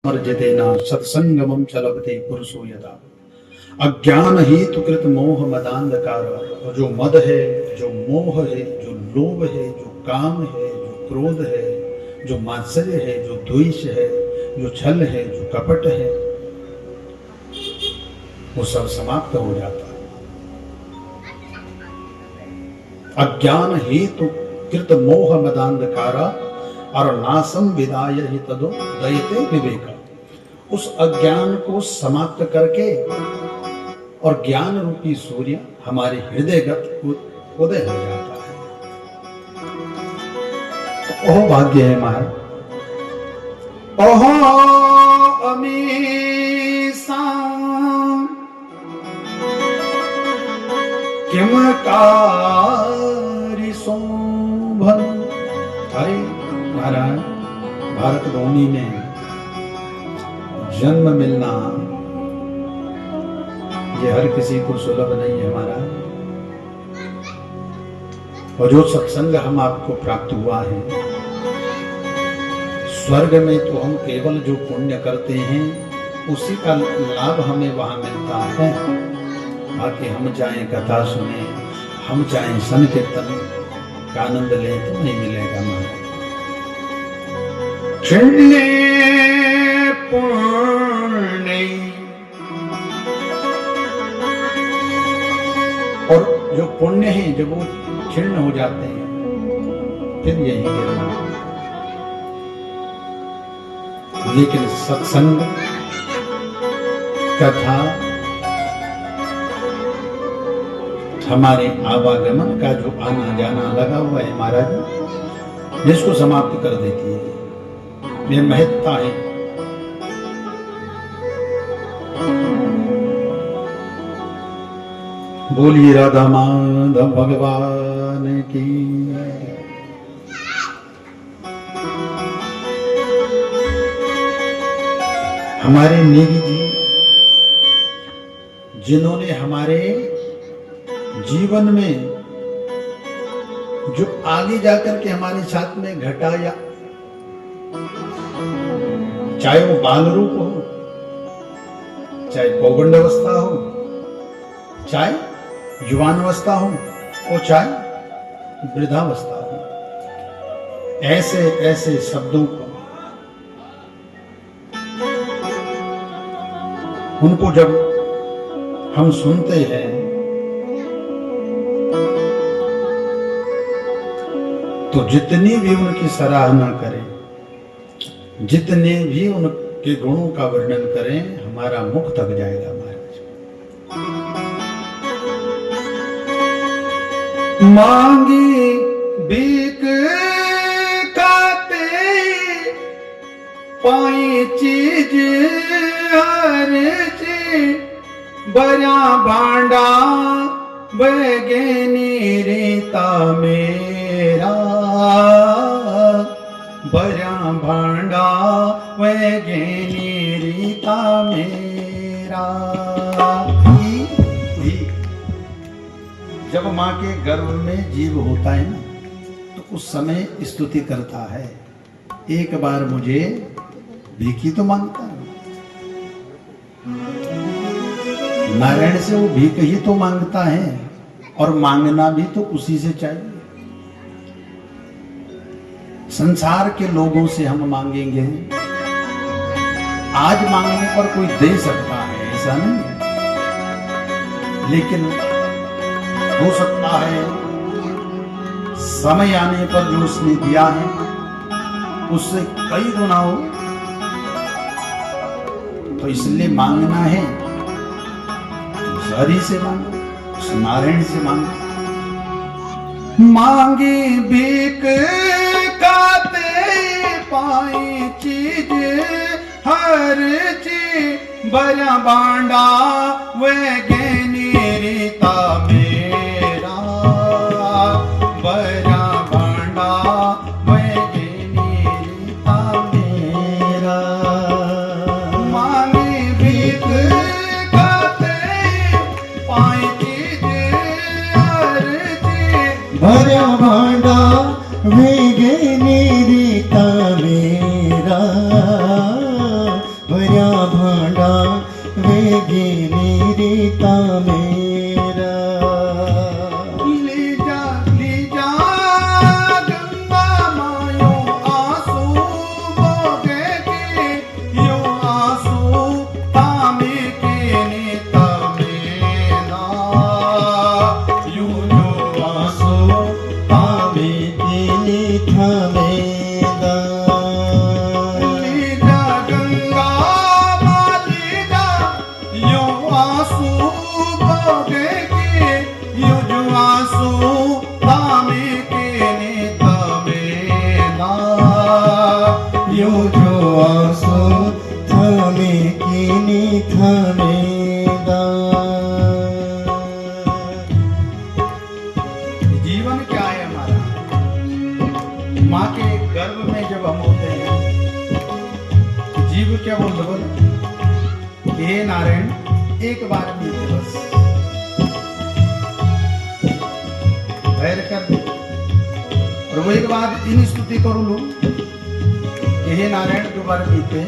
वर्जितेन सत्संगमं च लभते पुरुषो यदा। अज्ञान हेतु कृत मोह मदांधकार, जो मद है, जो मोह है, जो लोभ है, जो काम है, जो क्रोध है, जो मात्सर्य है, जो द्वेष है, जो छल है, जो कपट है, वो सब समाप्त हो जाता है। अज्ञान हेतु कृत मोह मदांधकारा और नासम विदाय ही तदो दयते विवेका। उस अज्ञान को समाप्त करके और ज्ञान रूपी सूर्य हमारे हृदयगत उदय हो जाता है। तो ओह भाग्य है महाराज, ओह अमीसा किम कारी शोभन। अरे महाराज, भारत भूमि में जन्म मिलना ये हर किसी को सुलभ नहीं है महाराज। और जो सत्संग हम आपको प्राप्त हुआ है, स्वर्ग में तो हम केवल जो पुण्य करते हैं उसी का लाभ हमें वहां मिलता है। बाकी हम चाहे कथा सुने, हम चाहे संकीर्तन का आनंद ले, तो नहीं मिलेगा महाराज। पुण्य और जो पुण्य है जब वो क्षीण हो जाते हैं फिर यही गिरना। लेकिन सत्संग, कथा हमारे आवागमन का जो आना जाना लगा हुआ है महाराज, जिसको समाप्त कर देती है। ये महत्ता है। बोलिए राधा माधव भगवान की। हमारे नेगी जी, जिन्होंने हमारे जीवन में जो आगे जाकर के हमारे साथ में घटाया, चाहे वो बाल रूप हो, चाहे पौगंड अवस्था हो, चाहे युवान अवस्था हो, और चाहे वृद्धावस्था हो, ऐसे ऐसे शब्दों को उनको जब हम सुनते हैं तो जितनी भी उनकी सराहना करें, जितने भी उनके गुणों का वर्णन करें, हमारा मुख थक जाएगा महाराज। मांगी भीख खाते पाई चीज हर चीज, बड़ा भांडा बगेनी रीता मेरा, बड़ा भांडा वगेनी रीता मेरा। जब माँ के गर्भ में जीव होता है ना, तो उस समय स्तुति करता है, एक बार मुझे भीखी तो मांगता है। नारायण से वो भीख ही तो मांगता है, और मांगना भी तो उसी से चाहिए। संसार के लोगों से हम मांगेंगे, आज मांगने पर कोई दे सकता है ऐसा नहीं, लेकिन हो सकता है समय आने पर जो उसने दिया है उससे कई गुना हो। तो इसलिए मांगना है तो हरि से मांगो, उस नारायण से मांगो। मांगी भीख खाते पाई चीज हर चीज, बड़ा बांडा वगेनी रीता मेरा, बड़ा बांडा वगेनी रीता मेरा। मांगी भीख खाते पाई चीज हर चीज, भरा भांडा वेगे रीता मेरा, भर्या भांडा वेगे रीता मेरा। लीजा लीजा गंगा मायो आंसू बोगे के यो आंसू तामे के नेता मेरा यो जो आंसू तामे के नीथा मेरा। लीजा गंगा लीजा यो आंसू बोगे के यो जो आंसू तामे के नेता मेरा यो जो आंसू थामे की नीथा मेरा। जीवन क्या है हमारा? माँ के गर्भ में जब हम होते हैं जीव क्या बोलते बोले हे नारायण एक बार मिलते बस बैर कर दे और वो एक बार इन स्तुति करू लू कि हे नारायण दोबारा बीते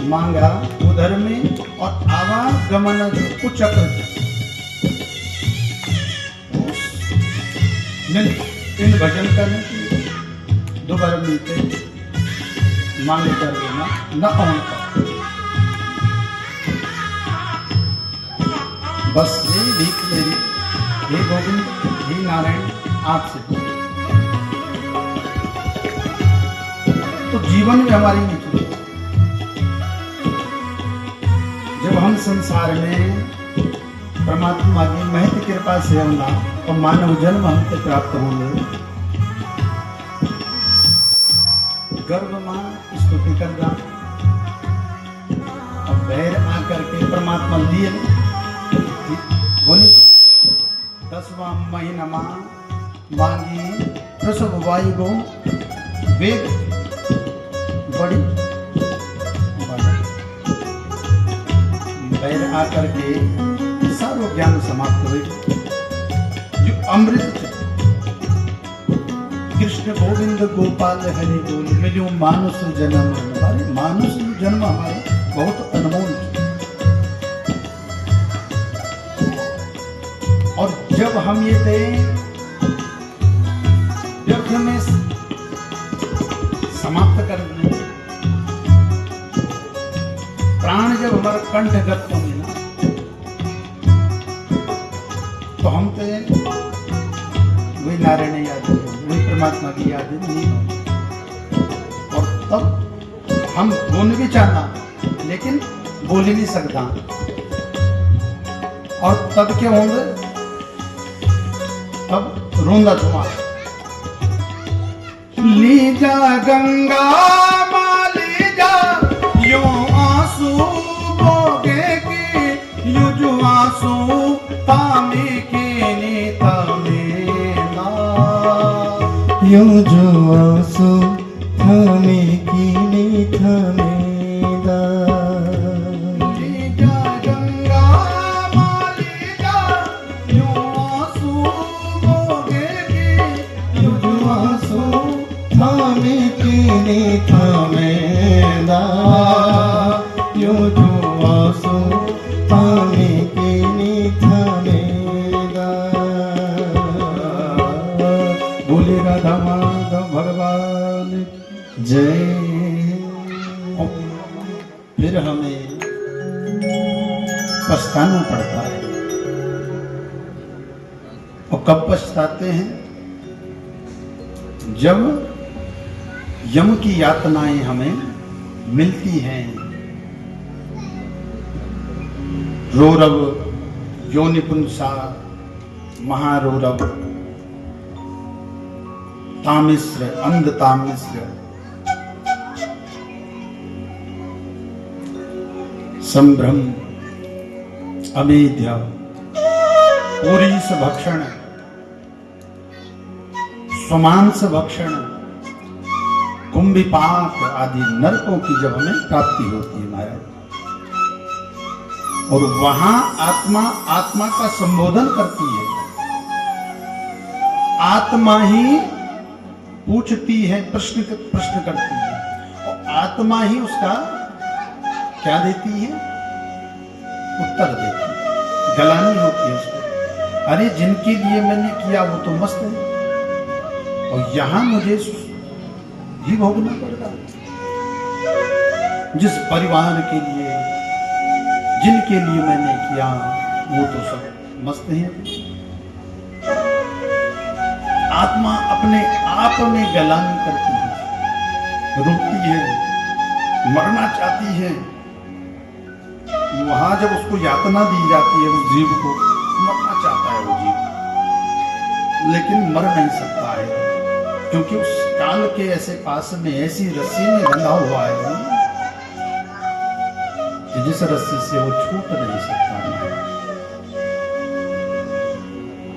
मांगा उधर में और आवागमन उच्चक्र इन भजन करने की दोबारा मिलते मांग कर देना न पहुंच बस यही भीख मेरी हे गोविंद हे नारायण आपसे तो जीवन में हमारी निकली जब हम संसार में परमात्मा की महत कृपा से होना और मानव जन्म हमसे प्राप्त होंगे गर्भ मां स्तुति कर रहा और बैर आकर के परमात्मा लिए बोली 10वां महीना मां मांगी प्रसव वायु को वेग बड़ी बैर आकर के सारो ज्ञान समाप्त हुए जो अमृत कृष्ण गोविंद गोपाल हरि बोल मिलो मानुष जन्म। हमारे मानुष जन्म हमारे बहुत अनमोल और जब हम ये थे व्यर्थ में समाप्त कर दें प्राण जब हमारा कंठगत होंगे ना तो हम तो वही नारायण याद वही परमात्मा की याद नहीं होगी और तब हम बोल भी चाहना लेकिन बोल ही नहीं सकता और तब क्या होंगे तब रोंदा तुम्हारा लीजा गंगा माँ लीजा यो आंसू बोगे की यो जो आंसू तामे के नेता मेरा यो जो आंसू थामे की नीथा मेरा। लीजा गंगा माँ लीजा यो आंसू बोगे की यो जो आंसू थामे की नीथा मेरा। यो जो आंसू थामे की नीथा मेरा। बोले राधा माधव भगवान जय। फिर हमें पछताना पड़ता है और कब पछताते हैं जब यम की यातनाएं हमें मिलती हैं रोरव योनिपुंसा महारोरव तामिश्र अंध तामिश्र संभ्रम अमेध्य पुरीस भक्षण स्वमांस भक्षण कुंभिपाक आदि नरकों की जब हमें प्राप्ति होती है महाराज और वहां आत्मा का संबोधन करती है आत्मा ही पूछती है प्रश्न करती है और आत्मा ही उसका क्या देती है? उत्तर देती है, गलानी होती है उसको। अरे जिनके लिए मैंने किया वो तो मस्त है, और यहां मुझे ही भोगना पड़ रहा। जिस परिवार के लिए, जिनके लिए मैंने किया, वो तो सब मस्त हैं। आत्मा अपने आप में गलानी करती है, रोती है, मरना चाहती है। वहां जब उसको यातना दी जाती है, उस जीव को मरना चाहता है वो जीव, लेकिन मर नहीं सकता है, क्योंकि उस काल के ऐसे पास में ऐसी रस्सी में बंधा हुआ है कि जिस रस्सी से वो छूट नहीं सकता है।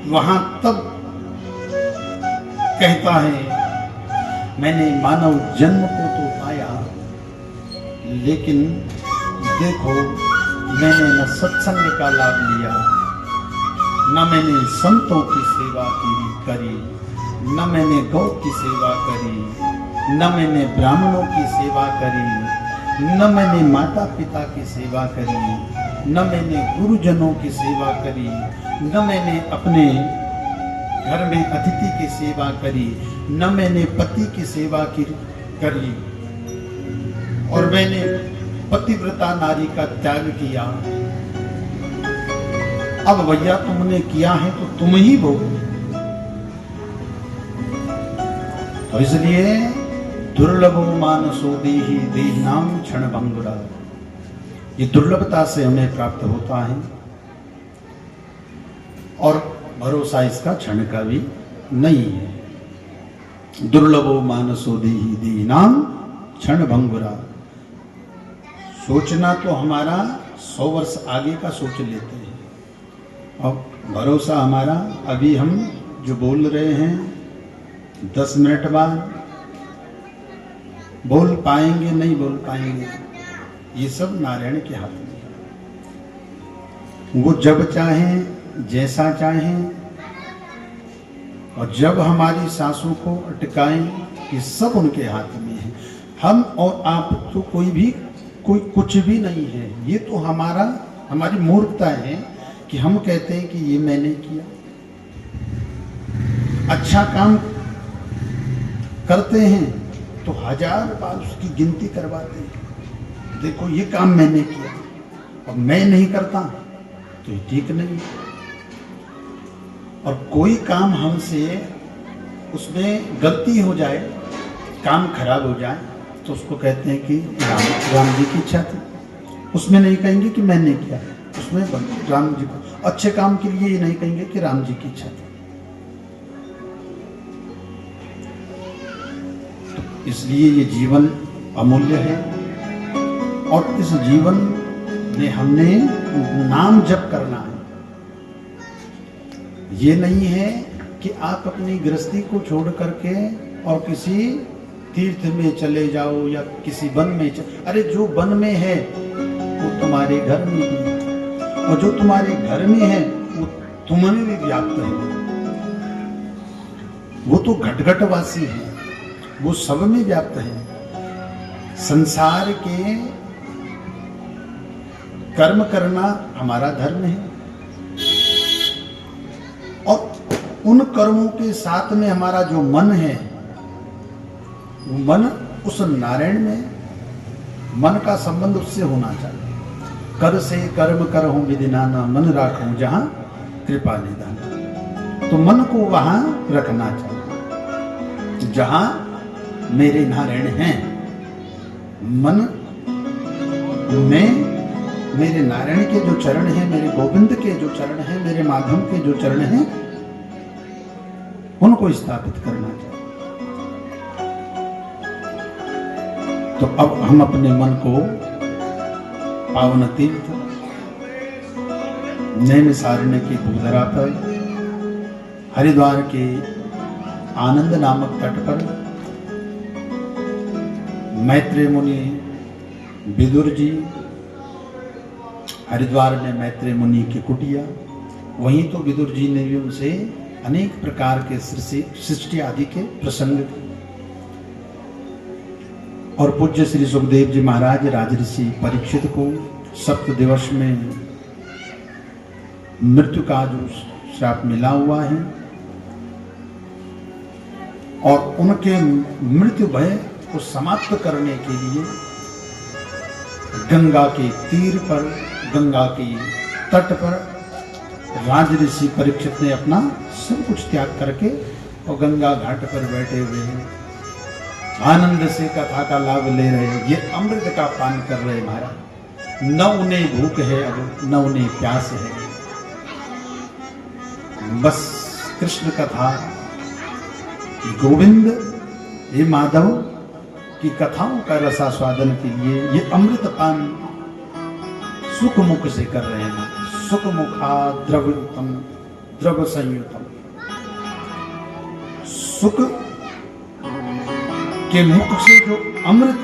वहां तब कहता है, मैंने मानव जन्म को तो पाया, लेकिन देखो मैंने न सत्संग का लाभ लिया, न मैंने संतों की सेवा करी, न मैंने गौ की सेवा करी, न मैंने ब्राह्मणों की सेवा करी, न मैंने माता पिता की सेवा करी, न मैंने गुरुजनों की सेवा करी, न मैंने अपने घर में अतिथि की सेवा करी, न मैंने पति की सेवा करी, और मैंने पतिव्रता नारी का त्याग किया। अब भैया तुमने किया है तो तुम ही भोगो। तो इसलिए दुर्लभो मानसो देहि देहिनाम क्षण भंगुरा, ये दुर्लभता से हमें प्राप्त होता है, और भरोसा इसका क्षण का भी नहीं है। दुर्लभो मानसो देहि देहिनाम क्षण भंगुरा। सोचना तो हमारा 100 वर्ष आगे का सोच लेते हैं, और भरोसा हमारा अभी हम जो बोल रहे हैं 10 मिनट बाद बोल पाएंगे नहीं बोल पाएंगे, ये सब नारायण के हाथ में है। वो जब चाहें जैसा चाहें, और जब हमारी सांसों को अटकाएं, ये सब उनके हाथ में है। हम और आप तो कोई कुछ भी नहीं है। ये तो हमारी मूर्खता है कि हम कहते हैं कि ये मैंने किया। अच्छा काम करते हैं तो 1000 बार उसकी गिनती करवाते हैं, देखो ये काम मैंने किया, और मैं नहीं करता तो ये ठीक नहीं। और कोई काम हमसे उसमें गलती हो जाए, काम खराब हो जाए, तो उसको कहते हैं कि राम जी की इच्छा थी। उसमें नहीं कहेंगे कि मैंने किया, उसमें राम जी को। अच्छे काम के लिए ये नहीं कहेंगे कि राम जी की इच्छा थी। तो इसलिए ये जीवन अमूल्य है, और इस जीवन में हमने नाम जप करना है। ये नहीं है कि आप अपनी गृहस्थी को छोड़ करके और किसी तीर्थ में चले जाओ या किसी वन में अरे जो वन में है वो तुम्हारे घर में भी है, और जो तुम्हारे घर में है वो तुम में भी व्याप्त है। वो तो घट वासी है, वो सब में व्याप्त है। संसार के कर्म करना हमारा धर्म है, और उन कर्मों के साथ में हमारा जो मन है, वो मन उस नारायण में, मन का संबंध उससे होना चाहिए। कर से कर्म करहूं विधि नाना, मन राखूं जहां कृपा निधान। तो मन को वहां रखना चाहिए जहां मेरे नारायण हैं। मन में मेरे नारायण के जो चरण हैं, मेरे गोविंद के जो चरण हैं, मेरे माधव के जो चरण हैं, उनको स्थापित करना चाहिए। तो अब हम अपने मन को पावन तीर्थ नैमिषारण्य की भूधरा पर, हरिद्वार के आनंद नामक तट पर मैत्रेय मुनि विदुर जी, हरिद्वार में मैत्रेय मुनि की कुटिया, वहीं तो विदुर जी ने भी उनसे अनेक प्रकार के सृष्टि आदि के प्रसंग और पूज्य श्री सुखदेव जी महाराज राजऋषि परीक्षित को सप्त दिवस में मृत्यु का जो श्राप मिला हुआ है और उनके मृत्यु भय को समाप्त करने के लिए गंगा के तीर पर, गंगा के तट पर राजऋषि परीक्षित ने अपना सब कुछ त्याग करके और गंगा घाट पर बैठे हुए हैं, आनंद से कथा का लाभ ले रहे हैं। ये अमृत का पान कर रहे हैं महाराज। न उन्हें भूख है, अब न उन्हें प्यास है, बस कृष्ण कथा, गोविंद ये माधव की कथाओं का रसास्वादन के लिए ये अमृत पान सुख मुख से कर रहे हैं। सुख मुखा द्रवयुतम द्रव संयुतम, सुख के मुख से जो अमृत,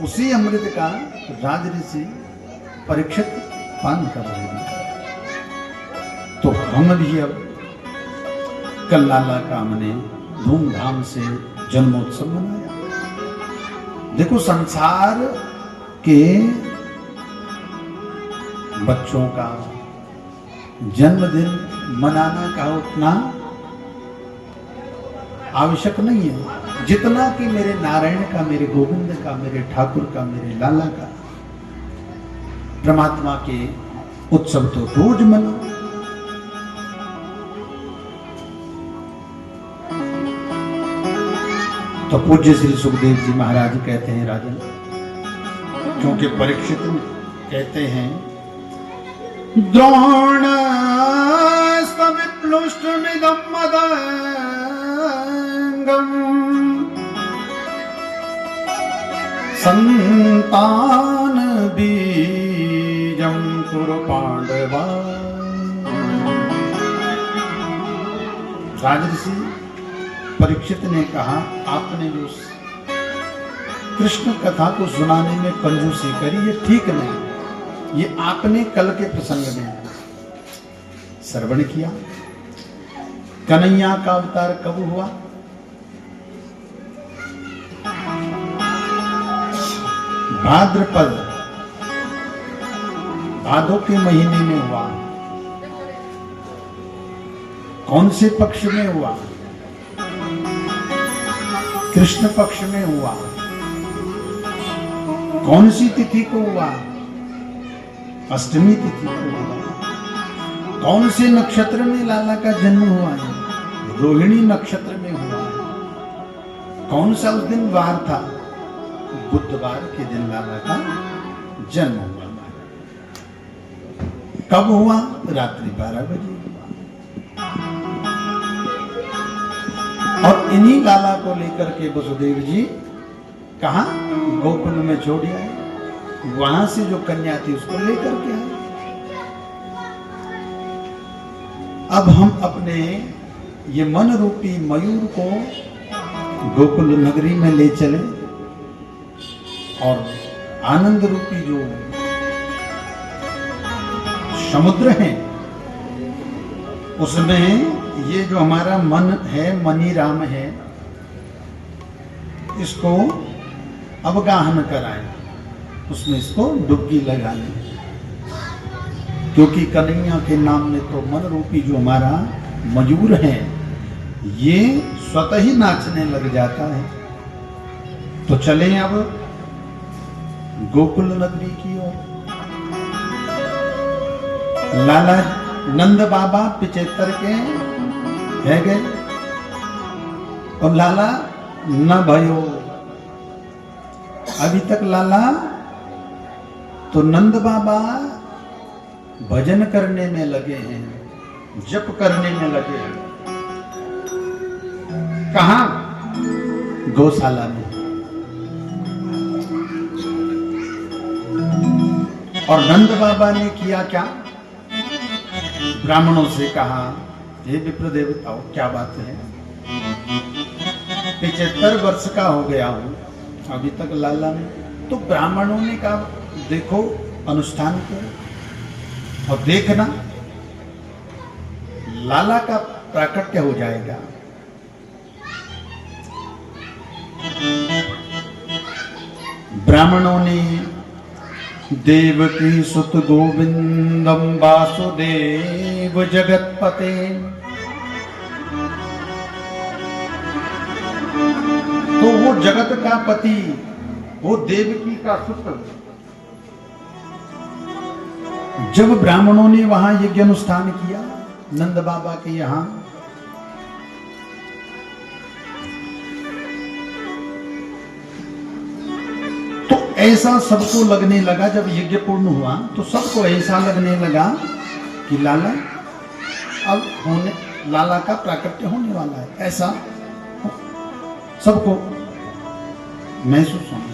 उसी अमृत का राजऋषि परीक्षित पान कर रहे हैं। तो हम भी अब कल लाला का हमने धूमधाम से जन्मोत्सव मनाया। देखो संसार के बच्चों का जन्मदिन मनाना का उतना आवश्यक नहीं है जितना कि मेरे नारायण का, मेरे गोविंद का, मेरे ठाकुर का, मेरे लाला का। परमात्मा के उत्सव तो रोज मनाओ। तो पूज्य श्री सुखदेव जी महाराज कहते हैं राजन, क्योंकि परीक्षित कहते हैं द्रोण सविप्लुष्टमिदं मदंगम संतान बीजं कुरु पांडवा। राजऋषि परीक्षित ने कहा, आपने जो कृष्ण कथा को सुनाने में कंजूसी करी, ये ठीक नहीं। ये आपने कल के प्रसंग में श्रवण किया। कन्हैया का अवतार कब हुआ? भाद्रपद, भादों के महीने में हुआ। कौन से पक्ष में हुआ? कृष्ण पक्ष में हुआ। कौन सी तिथि को हुआ? अष्टमी तिथि को हुआ। कौन से नक्षत्र में लाला का जन्म हुआ है? रोहिणी नक्षत्र में हुआ है। कौन सा उस दिन वार था? बुधवार के दिन लाला का जन्म हुआ। कब हुआ? रात्रि 12 बजे हुआ। और इन्हीं लाला को लेकर के वसुदेव जी कहा गोकुल में छोड़ आए। वहां से जो कन्या थी उसको लेकर के आए। अब हम अपने ये मन रूपी मयूर को गोकुल नगरी में ले चले और आनंद रूपी जो समुद्र है उसमें ये जो हमारा मन है, मनी राम है, इसको अवगाहन कराएं, उसमें इसको डुबकी लगा लें। क्योंकि कन्हैया के नाम में तो मन रूपी जो हमारा मयूर है ये स्वतः ही नाचने लग जाता है। तो चलें अब गोकुल नगरी की ओर। लाला नंद बाबा 75 के है गए और लाला न भयो। अभी तक लाला तो नंद बाबा भजन करने में लगे हैं, जप करने में लगे हैं। कहां? गौशाला में। और नंद बाबा ने किया क्या? ब्राह्मणों से कहा, हे विप्र देवताओं, क्या बात है, 75 वर्ष का हो गया हूं, अभी तक लाला ने। तो ब्राह्मणों ने कहा, देखो अनुष्ठान करो और देखना लाला का प्राकट्य हो जाएगा। ब्राह्मणों ने देवकी सुत गोविंदम वासुदेव जगतपते, तो वो जगत का पति, वो देवकी का सुत, जब ब्राह्मणों ने वहां यज्ञ अनुष्ठान किया नंद बाबा के यहां, तो ऐसा सबको लगने लगा, जब यज्ञ पूर्ण हुआ तो सबको ऐसा लगने लगा कि लाला अब लाला का प्राकट्य होने वाला है, ऐसा सबको महसूस होने लगा।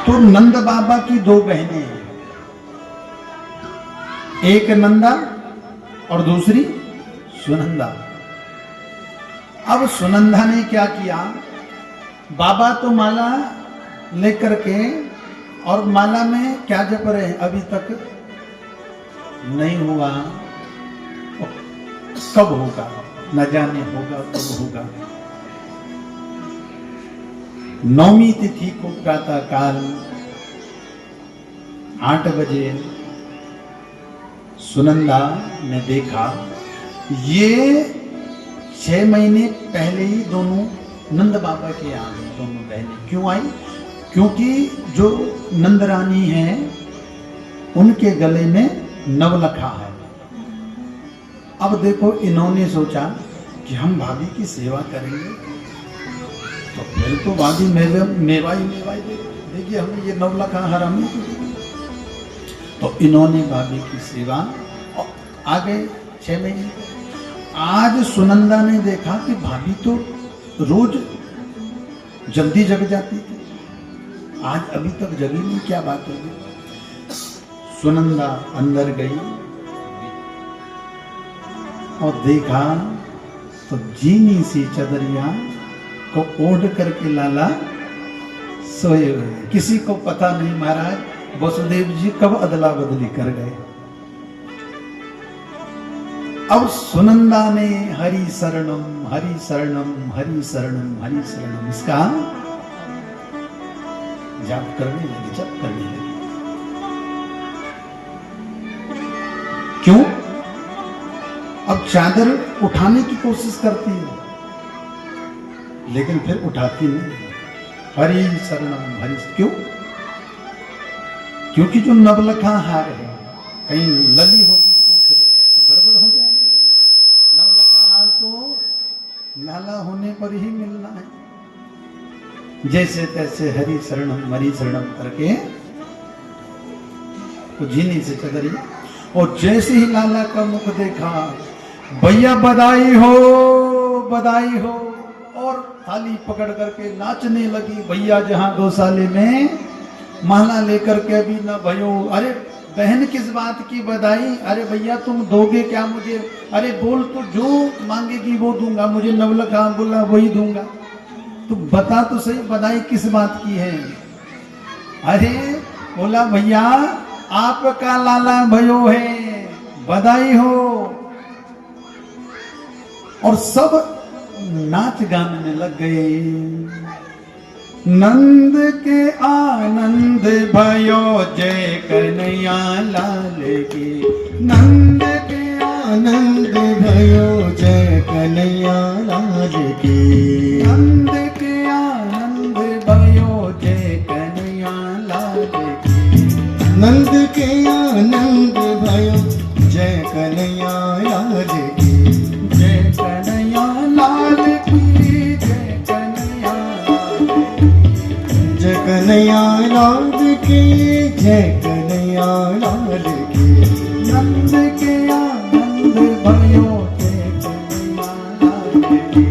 तो नंद बाबा की दो बहनें हैं, एक नंदा और दूसरी सुनंदा। अब सुनंदा ने क्या किया, बाबा तो माला लेकर के, और माला में क्या जप रहे हैं, अभी तक नहीं हुआ, कब होगा न जाने, होगा कब होगा। नौमी तिथि को प्रातः काल 8 बजे सुनंदा ने देखा, ये 6 महीने पहले ही दोनों नंद बाबा के यहाँ आई, दोनों बहनें। क्यों आई? क्योंकि जो नंद रानी है उनके गले में नवलखा है। अब देखो, इन्होंने सोचा कि हम भाभी की सेवा करेंगे तो फिर तो भाभी मेवाई देखिए, हमें ये नवलखा हराम नहीं। तो इन्होंने भाभी की सेवा, और आगे 6 महीने। आज सुनंदा ने देखा कि भाभी तो रोज जल्दी जग जाती थी, आज अभी तक जगी नहीं, क्या बात होगी। सुनंदा अंदर गई और देखा तो जीनी सी चदरिया को ओढ़ करके लाला सोए हुए। किसी को पता नहीं महाराज वसुदेव जी कब अदला बदली कर गए। अब सुनंदा ने हरि शरणम हरि शरणम हरि शरणम हरि शरणम इसका जप करने लगी, जप करने लगी। क्यों? अब चादर उठाने की कोशिश करती है, लेकिन फिर उठाती नहीं। हरि शरणम हरि, क्यों? क्योंकि जो नवलखा हार है, कहीं लली होगी तो फिर गड़बड़ हो जाएगा। नवलखा हार तो लाला होने पर ही मिलना है। जैसे तैसे हरि शरणम करके तो जीनी से चदरी, और जैसे ही लाला का मुख देखा, भैया बधाई हो, और थाली पकड़ करके नाचने लगी। भैया जहां गौशाले में माला लेकर के अभी न भयो, अरे बहन किस बात की बधाई, अरे भैया तुम दोगे क्या मुझे, अरे बोल तो जो मांगेगी वो दूंगा, मुझे नवलखा बोला वही दूंगा, तो बता तो सही बधाई किस बात की है। अरे बोला भैया आपका लाला भयो है, बधाई हो। और सब नाच गाने लग गए। नंद के आनंद भयो जय कन्हैया लाल की, नंद के आनंद भयो जय कन्हैया लाल की, नंद के आनंद भयो जय कन्हैया लाल की, नंद के आनंद भयो जय कन्हैया लाल की, जय कन्हैया लाल की, जय कन्हैया लाल की, जय कन्हैया लाल की। नंद के आनंद भयो जय कन्हैया लाल की,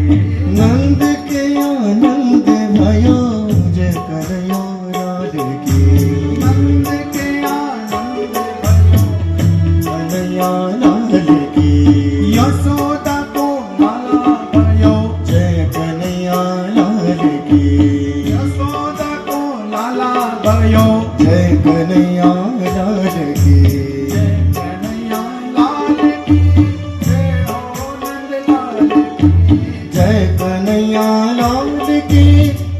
नंद के आनंद भयो जय कन्हैया लाल की, नंद के आनंद भयो कन्हैया लाल की। यशोदा को लाला भयो जय कन्हैया लाल की, यशोदा को लाला भयो जय कन्हैया लाल की, जय कन्हैया लाल की, जय हो नंद लाल की, जय कन्हैया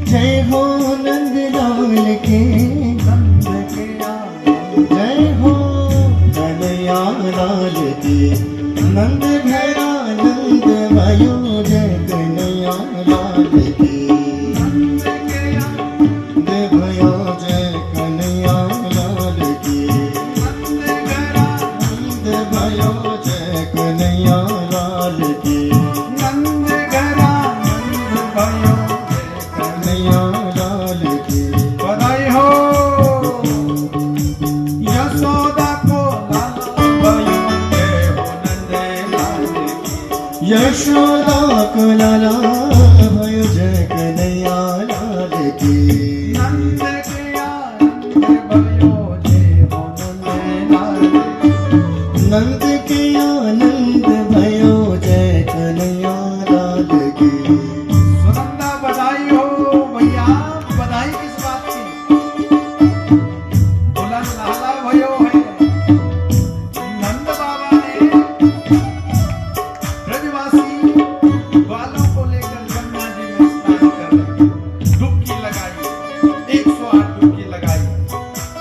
जय हो नंद लाल की, नंद के आनंद। जय हो कन्हैया लाल की, नंद घरा नंद भयो जय कन्हैया लाल की, नंद के आनंद भयो जय कन्हैया लाल की, घरा नंद भयो जय कन्हैया लाल की, नंद घरा नंद भयो जय कन्हैया लाल की। बधाई हो यशोदा को लाला भयो जय हो नंद लाल की। यशोदा को लाला भयो जय कन्हैया लाल की, नंद के आनंद भयो जय हो नंद लाल की। नंद के आनंद भयो जय कन्हैया लाल की। सुनंदा बधाई हो भैया, बधाई किस बात की? बोला लाला भयो है। नंद बाबा ने ब्रजवासी ग्वालों को लेकर गंगा जी में स्नान कर डुबकी लगाई, 108 डुबकी लगाई।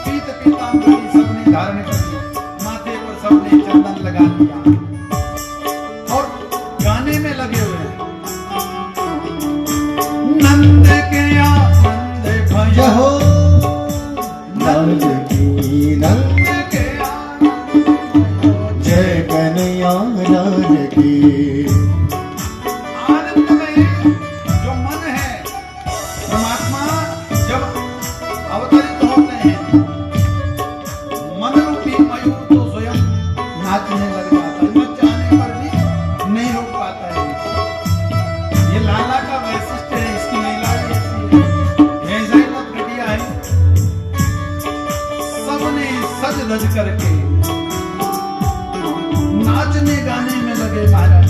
पीत पीतांबरी सबने धारण कर ली, माथे पर सबने चंदन लगा लिया और गाने में लगे हुए हैं। नंद के आनंद भयो जय हो लाल की, नंद नंद के आनंद भयो जय कन्हैया लाल की। आनंद में जो मन है, परमात्मा जब अवतरित होते हैं, मन रूपी मयूर तो स्वयं नाचने लग जाता है, न चाहने पर भी नहीं रोक पाता है। ये लाला का वैशिष्ट है, इसकी लीला भी ऐसी है। ऐसा ही मत घटिया है। सबने सज धज करके नाचने गाने में लगे महाराज।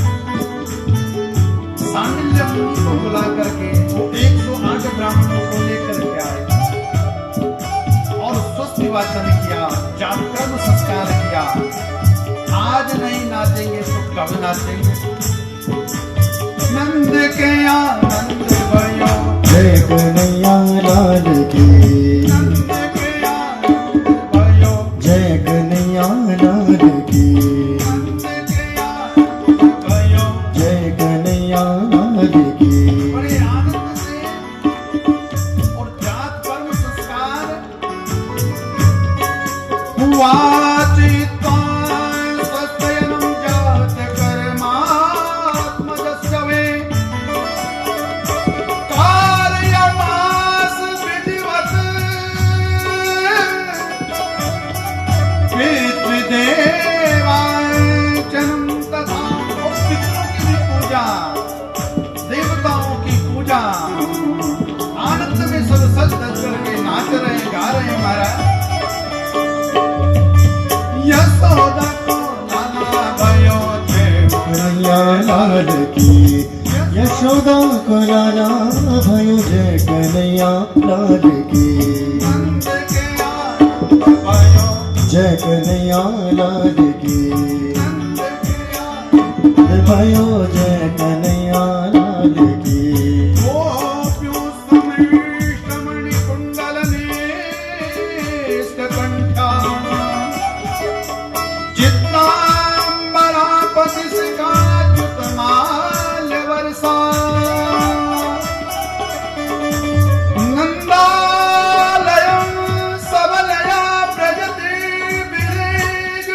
सांडिल्य मुनि को बुला करके वो 108 ब्राह्मणों को लेकर के आए और स्वस्ति वाचन किया, जातकर्म संस्कार किया। आज नहीं नाचेंगे तो कब नाचेंगे? नंद के आनंद भयो जय कन्हैया लाल की, नंद के आनंद भयो जय कन्हैया लाल की, नंद के आनंद भयो। जय कन्हैया लाल की। बड़े आनंद से और जात कर्म संस्कार हुआ चित्तां स्वस्त्ययनं जात कर्मात्मजस्य वे कार्यमास विधिवत् पितृदेवार्चनं तथा। और पितरों की भी पूजा, देवताओं की पूजा। आनंद में सब सज धज करके नाच रहे, गा रहे महाराज। यशोदा को लाला भयो जय कन्हैया लाल की, यशोदा को लाला भयो जय कन्हैया लाल की, नंद के आनंद भयो जय कन्हैया लाल की, नंद के आनंद भयो जय कन्हैया लाल की। गोप्यो समेष्टमणि कुण्डलनेष्टकण्ठा चित्ताम्बरापतिस्काच्युतमाल्यवर्षा नन्दालयं सबलया व्रजते विरेज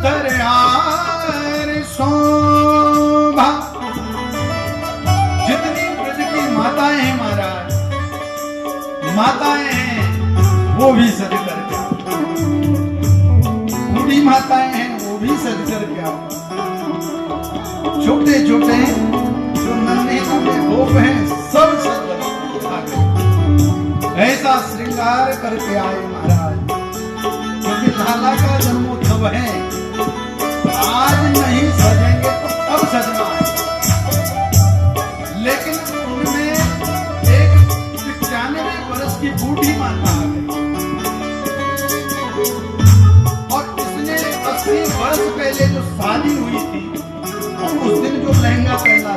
कुण्डलपयाधरहार शोभा। जितनी ब्रज की माताएं हैं महाराज, माताएं हैं वो भी सज करके आओ। बूढ़ी माताएं हैं वो भी सज करके आओ। छोटे छोटे जो नन्हे नन्हे गोप हैं सब सज करके आ गए। ऐसा श्रृंगार करके आए महाराज, क्योंकि लाला का जन्मोत्सव है। आज नहीं सजेंगे तो कब सजना है? लेकिन उनमें एक 95 वर्ष की बूढ़ी माता आ गई और इसने 80 वर्ष पहले जो शादी हुई थी उस दिन जो लहंगा पहना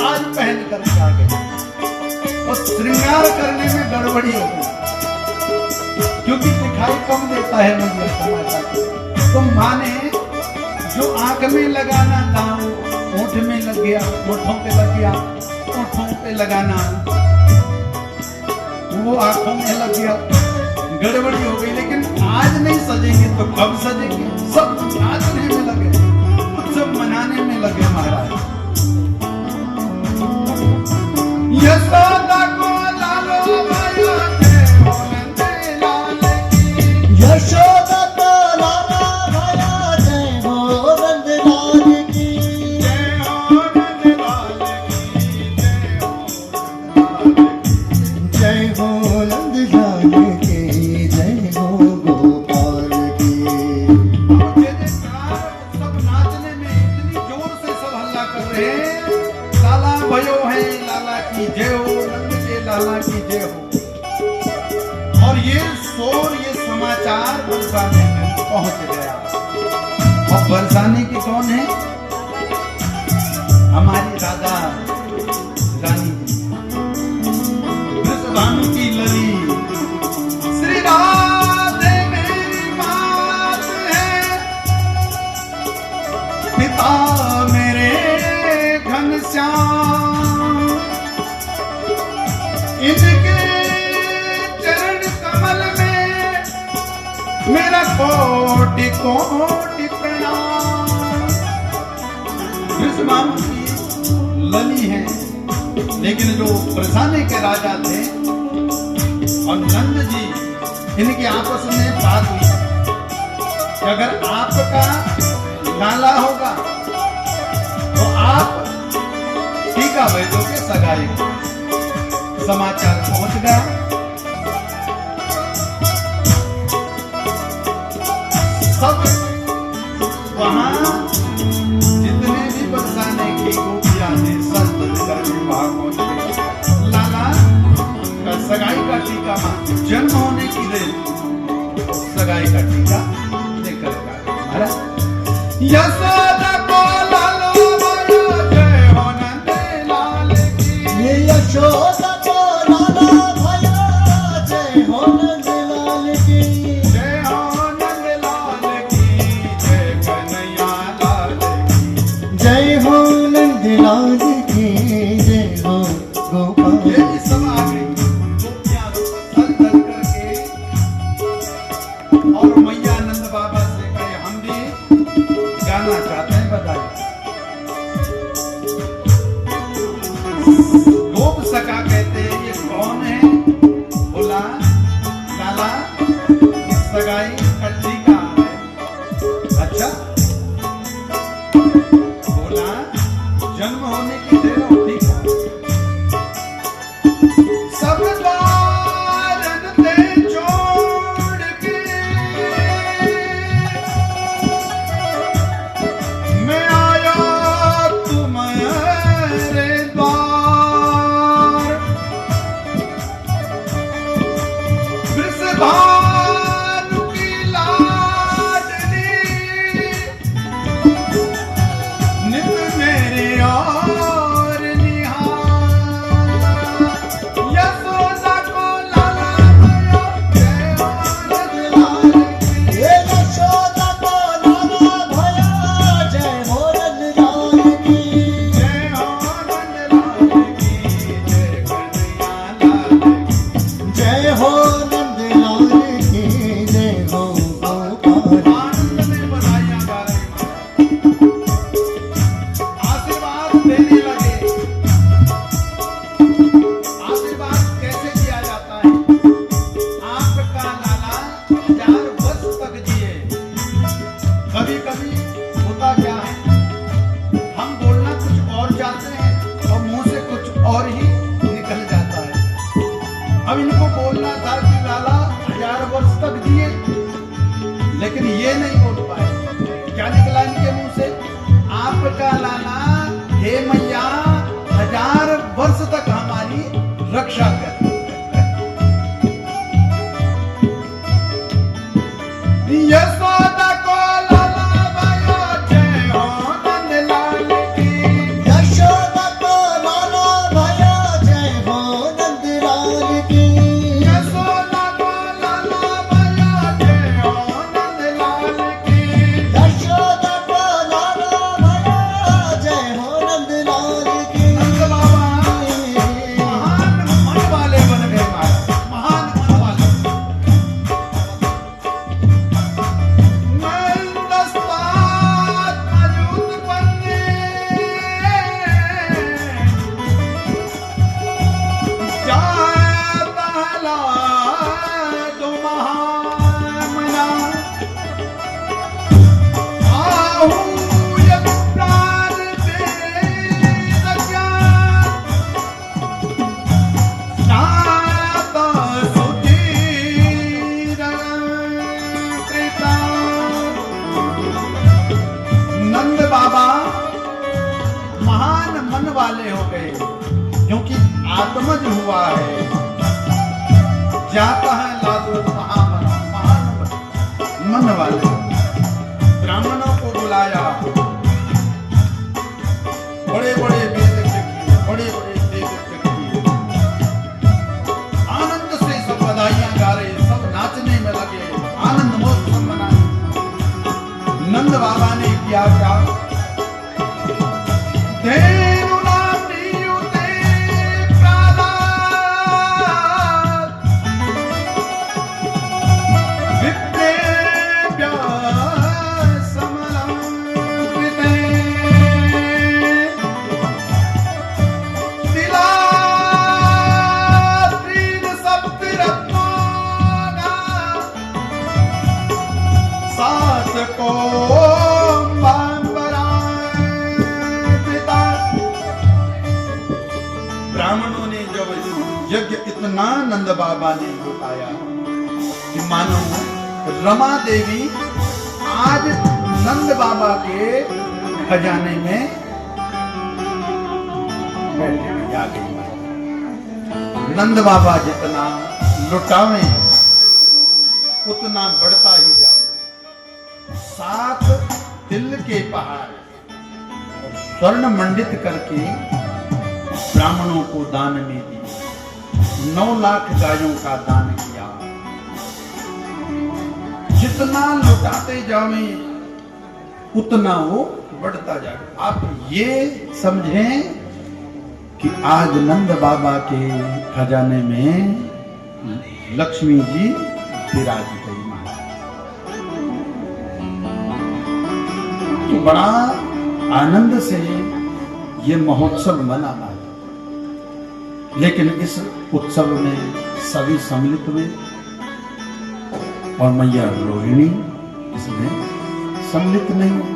आज पहन करके आ गए और श्रृंगार करने में गड़बड़ी हो गई, क्योंकि दिखाई कम देता है मुझे समाचार को। तो माने जो आंख में लगाना था वो होठ में लग गया, होठों पे लग गया, होठों पे लगाना वो आंखों में लग गया, गड़बड़ी हो गई। लेकिन आज नहीं सजेंगे तो कब सजेंगे? सब नाचने में लगे, सब मनाने में लगे महाराज। यशोदा को लालो भयो जय हो नंदे लाल की, यशोदा को लालो भयो जय हो नंद लाल की, जय हो नंद लाल की, जय हो नंद लाल की, जय हो गोपाल की। सब नाचने में इतनी जोर से सब हल्ला कर रहे हैं, लाला भयो है, लाला की जय हो, नंद के लाला की जय हो। और ये शोर, ये समाचार बरसाने में पहुंच गया। और बरसाने की कौन है? हमारी राधा रानी वृषभानु की लली श्री राधे मेरी बात है, पिता मेरे घनश्याम, इनके चरण कमल में मेरा कोटि कोटि प्रणाम। वृषभानु की लली है, लेकिन जो बरसाने के राजा थे और नंद जी, इनकी आपस में बात हुई कि अगर आपका लाला होगा तो आप टीका बैठोगे सगाई। समाचार पहुंच गया। सब वहां जितने भी बरसाने की गोपियां थे सब करके वहां पहुंच गए। लाला का सगाई का टीका मां जन्म होने की देर सगाई का टीका लेकर महाराज। यशोदा को लालो भयो जय हो नंद लाल की, ये यशोदा को लालो भयो जय हो नंद लाल की, जय हो नंद लाल की, जय कन्हैया लाल की, जय हो नंद लाल की, जय हो गोपाल। ये भी सब आ गई गोपियां थल थल करके। और मैया नंद बाबा से कहे हम भी गाना चाहते हैं, बताइए। गोप सखा कहते हैं ये कौन है? बोला लाला इस सगाई का टीका है। अच्छा, बोला जन्म होने की देर हो, टीका। सब द्वारन ते छोड़ के मैं आया तुम्हारे द्वार, वृषभानु की लाडली नित मेरे और निहार। यशोदा को लाला भयो जय हो नंद लाल की, ये यशोदा को लालो भयो जय हो नंद लाल की, जय हो नंद लाल की, जय कन्हैया लाल की। जय हो नंद लाल की, जय हो गोपाल। आनंद में बधाइयां गा रहे महाराज, आशीर्वाद देने लगे। आशीर्वाद कैसे दिया जाता है? आपका लाला 1000 वर्ष तक जिए। कभी कभी होता क्या है, हम बोलना कुछ और चाहते हैं और मुंह से कुछ और ही निकल जाता है। अब इनको बोलना था कि लाला 1000 वर्ष तक जिए, लेकिन ये नहीं बोल पाए। क्या निकला इनके मुंह से? आपका लाला हे मैया 1000 वर्ष तक हमारी रक्षा कर। यशोदा को लाला भयो जय हो नंद लाल की, यशोदा को मन वाले हो गए, क्योंकि आत्मज हुआ है। जाता है लादो महान मन वाले। ब्राह्मणों को बुलाया, बड़े बड़े वेद किए, बड़े बड़े देव किए, आनंद से सब बधाइयां गा रहे, सब नाचने में लगे, आनंद महोत्सव मनाए। नंद बाबा ने किया क्या? ब्राह्मणों ने जब यज्ञ इतना नंद बाबा ने बताया कि मानो रमा देवी आज नंद बाबा के खजाने में बैठे आ गई। नंद बाबा जितना लुटावे उतना बढ़ता ही जाए। 7 तिल के पहाड़ और स्वर्ण मंडित करके ब्राह्मणों को दान में दी। 9 लाख गायों का दान किया। जितना लुटाते जावे उतना वो बढ़ता जाए। आप ये समझें कि आज नंद बाबा के खजाने में लक्ष्मी जी विराज गई। तो बड़ा आनंद से ये महोत्सव मनाना है। लेकिन इस उत्सव में सभी सम्मिलित हुए और मैया रोहिणी इसमें सम्मिलित नहीं हुई।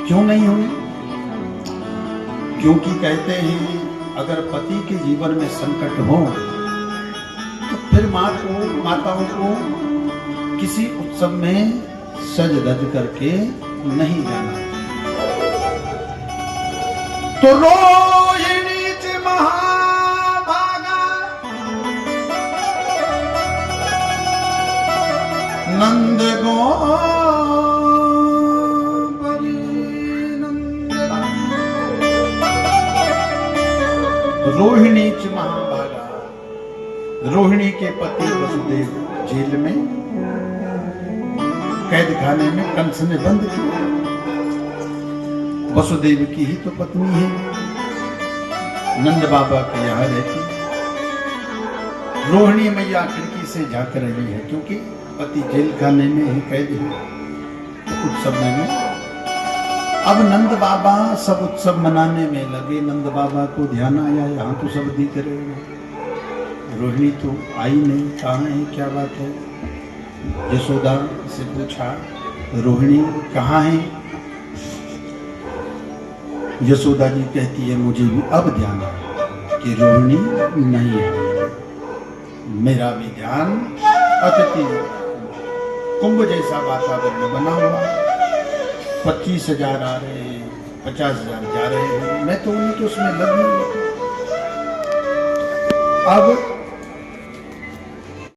क्यों नहीं हुई? क्योंकि कहते हैं अगर पति के जीवन में संकट हो तो फिर माताओं को किसी उत्सव में सज धज करके नहीं जाना। तो रोहिणी च महाभागा नंद रोहिणी च महाभागा। रोहिणी के पति वसुदेव जेल में कैद खाने में कंस ने बंद किया। वसुदेव की ही तो पत्नी है, नंद बाबा के यहाँ रहती। रोहिणी मैया खिड़की से झांक रही है क्योंकि पति जेल खाने में ही कैद है। तो उत्सव में अब नंद बाबा सब उत्सव मनाने में लगे। नंद बाबा को ध्यान आया यहाँ तो सब दिख रहे हैं, रोहिणी तो आई नहीं, कहाँ है, क्या बात है। यशोदा से पूछा रोहिणी कहाँ है? यशोदा जी कहती है मुझे भी अब ध्यान आया कि रोहिणी नहीं है। मेरा भी ध्यान अतिथि कुंभ जैसा वातावरण बना हुआ, 25,000 आ रहे हैं, 50,000 जा रहे हैं, मैं तो उन्हीं के उसमें लग नहीं। अब